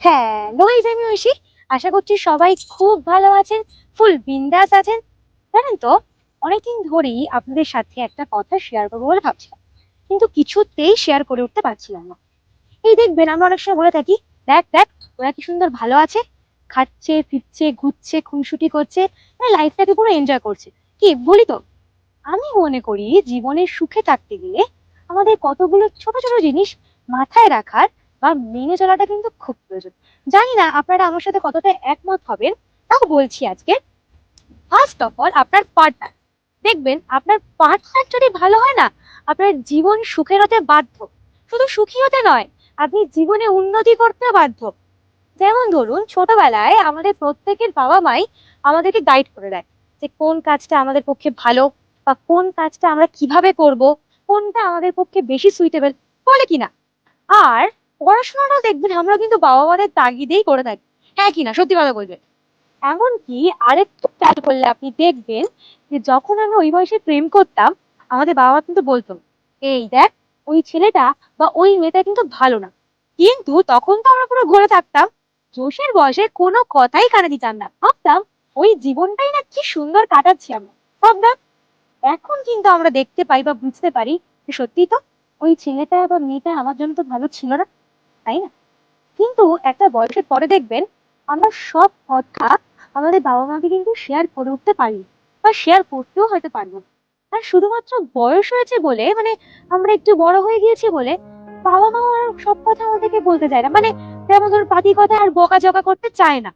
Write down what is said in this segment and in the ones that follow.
Hello আমি ঐশী। আশা করছি সবাই খুব ভালো আছেন, ফুল বিন্দাস আছেন। জানেন তো, অনেকদিন ধরেই আপনাদের সাথে একটা কথা শেয়ার করবো বলে ভাবছিলাম, কিন্তু কিছুতেই শেয়ার করে উঠতে পারছিলাম না। এই দেখবেন, আমরা অনেক সময় বলে থাকি, দেখ দেখ ওরা কি সুন্দর ভালো আছে, খাচ্ছে ফিরছে ঘুরছে খুনসুটি করছে, লাইফটাকে পুরো এনজয় করছে। কি বলি তো? আমি মনে করি জীবনের সুখে থাকতে গেলে আমাদের কতগুলো ছোট ছোট জিনিস মাথায় রাখার বা মেনে চলাটা কিন্তু খুব প্রয়োজন। জানি না আপনারা আমার সাথে কতটা একমত হবেন, তাও বলছি আজকে। ফার্স্ট অফ অল, আপনার পার্টনার। দেখবেন আপনার পার্টনার যদি ভালো হয় না, আপনার জীবন সুখের হতে বাধ্য। শুধু সুখী হতে নয়, আপনি জীবনে উন্নতি করতে বাধ্য। যেমন ধরুন, ছোটবেলায় আমাদের প্রত্যেকের বাবা মাই আমাদেরকে গাইড করে দেয় যে কোন কাজটা আমাদের পক্ষে ভালো, বা কোন কাজটা আমরা কিভাবে করব, কোনটা আমাদের পক্ষে বেশি সুইটেবল, বলে কিনা। আর পড়াশোনাটাও দেখবেন আমরা কিন্তু বাবা মাদের তাগিদেই করে থাকি, হ্যাঁ কিনা, সত্যি কথা বলবেন। এমনকি আরেকটু খেয়াল করলে আপনি দেখবেন যে যখন আমরা ওই বয়সে প্রেম করতাম, আমাদের বাবা মা কিন্তু বলতো, এই দেখ, ওই ছেলেটা বা ওই মেয়েটা কিন্তু ভালো না। কিন্তু তখন তো আমরা পুরো ঘুরে থাকতাম, জোশের বয়সে কোনো কথাই কানে দিতাম না, ভাবতাম ওই জীবনটাই না কি সুন্দর কাটাচ্ছি আমরা, ভাবতাম। এখন কিন্তু আমরা দেখতে পাই বা বুঝতে পারি যে সত্যি তো, ওই ছেলেটা বা মেয়েটা আমার জন্য তো ভালো ছিল না, তাই না? কিন্তু একটা বয়সের পরে দেখবেন, আমরা সব কথা আমাদের বাবা মাকে কিন্তু শেয়ার করে উঠতে পারি, বা শেয়ার করতেও হয়তো পারবো না। আর শুধুমাত্র বয়স হয়েছে বলে, আমরা একটু বড় হয়ে গিয়েছি বলে বাবা মা আর সব কথা আমাদেরকে বলতে চায় না, যেমন ধরুন পাতি কথা আর বকাঝকা করতে চায় না।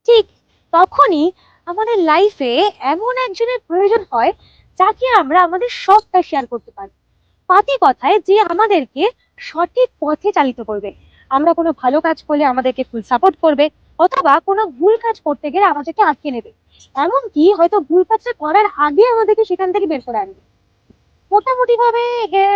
ঠিক তখনই আমাদের লাইফে এমন একজনের প্রয়োজন হয় যাকে আমরা আমাদের সবটা শেয়ার করতে পারি, পাতি কথায় যে আমাদেরকে সঠিক পথে চালিত করবে। আমরা কোনো ভালো কাজ করলে আমাদেরকে ফুল সাপোর্ট করবে, অথবা কোনো ভুল কাজ করতে গেলে আমাদেরকে আটকে নেবে। এমনকি হয়তো ভুল কাজটা করার আগে আমাদেরকে সেখান থেকে বের করে আনবে। মোটামুটি ভাবে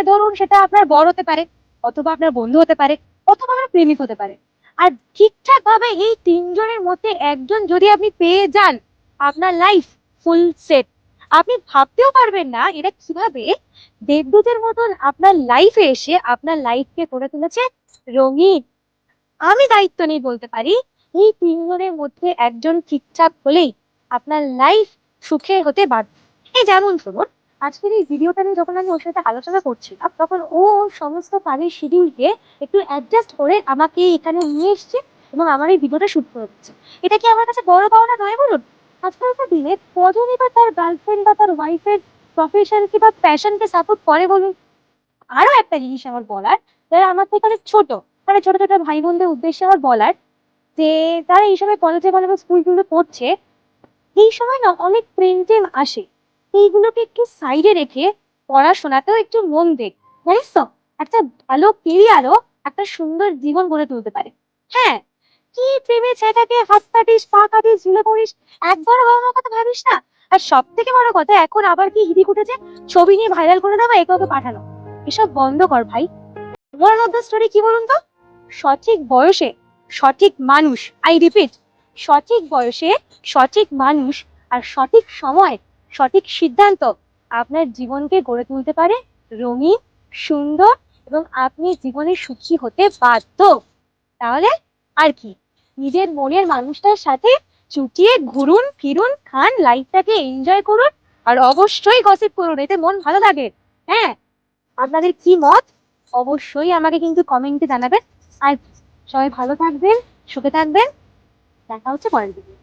ধরুন সেটা আপনার বড় হতে পারে, অথবা আপনার বন্ধু হতে পারে, অথবা আপনার প্রেমিক হতে পারে। আর ঠিকঠাক ভাবে এই তিনজনের মধ্যে একজন যদি আপনি পেয়ে যান, আপনার লাইফ ফুল সেট। আপনি ভাবতেও পারবেন না এরা কিভাবে দেবদূতের মতন আপনার লাইফে এসে আপনার লাইফকে করে তুলেছে রঙিন। আমি দায়িত্ব নিয়ে বলতে পারি, এই তিনজনের মধ্যে একজন ঠিকঠাক হলেই আপনার লাইফ সুখে হতে বাধ্য। এই যেমন ধরুন, আজকের এই ভিডিওটা নিয়ে যখন আমি ওর সাথে আলোচনা করছিলাম, তখন ও ওর সমস্ত কাজের শিডিউলকে একটু অ্যাডজাস্ট করে আমাকে এখানে নিয়ে এসছে এবং আমার এই ভিডিওটা শুট করে দিচ্ছে। এটা কি আমার কাছে বড় পাওনা নয় বলুন? আজকালকার দিনে কজনই বা তার গার্লফ্রেন্ড বা তার ওয়াইফের প্রফেশনকে বা প্যাশনকে সাপোর্ট করে বলুন? আরো একটা জিনিস আমার বলার, যারা আমার থেকে অনেক ছোট, ছোট ছোট ভাই বোনদের উদ্দেশ্যে আমার বলার, যে তারা এই সময় কলেজে বলে বা স্কুলগুলো পড়ছে, এই সময় না অনেক প্রেম টেম আসে, এইগুলোকে একটু সাইডে রেখে পড়াশোনাতেও একটু মন দেখ। জানিস তো, একটা ভালো কেরিয়ারও একটা সুন্দর জীবন গড়ে তুলতে পারে। হ্যাঁ, কি প্রেমে ছেলেটাকে হাত কাটিস পা কাটিস ঝুলে পড়িস, একবার বাবা কথা ভাবিস না। আর সব থেকে বড় কথা, এখন আবার কি হিড়িক উঠেছে, ছবি নিয়ে ভাইরাল করে দেওয়া, একে ওকে পাঠানো। এসব বন্ধ কর ভাই। মোরাল অফ দ্য স্টোরি কি বলুন তো? সঠিক বয়সে সঠিক মানুষ, আই রিপিট, সঠিক বয়সে সঠিক মানুষ আর সঠিক সময় সঠিক সিদ্ধান্ত আপনার জীবনকে গড়ে তুলতে পারে রঙিন, সুন্দর, এবং আপনি জীবনে সুখী হতে বাধ্য। তাহলে আর কি, নিজের মনের মানুষটার সাথে চুটিয়ে ঘুরুন ফিরুন, খান, লাইফটাকে এনজয় করুন। আর অবশ্যই গসিপ করুন, এতে মন ভালো থাকে। হ্যাঁ, আপনাদের কি মত অবশ্যই আমাকে কিন্তু কমেন্টে জানাবেন। আর সবাই ভালো থাকবেন, সুখে থাকবেন। দেখা হচ্ছে পরের ভিডিও।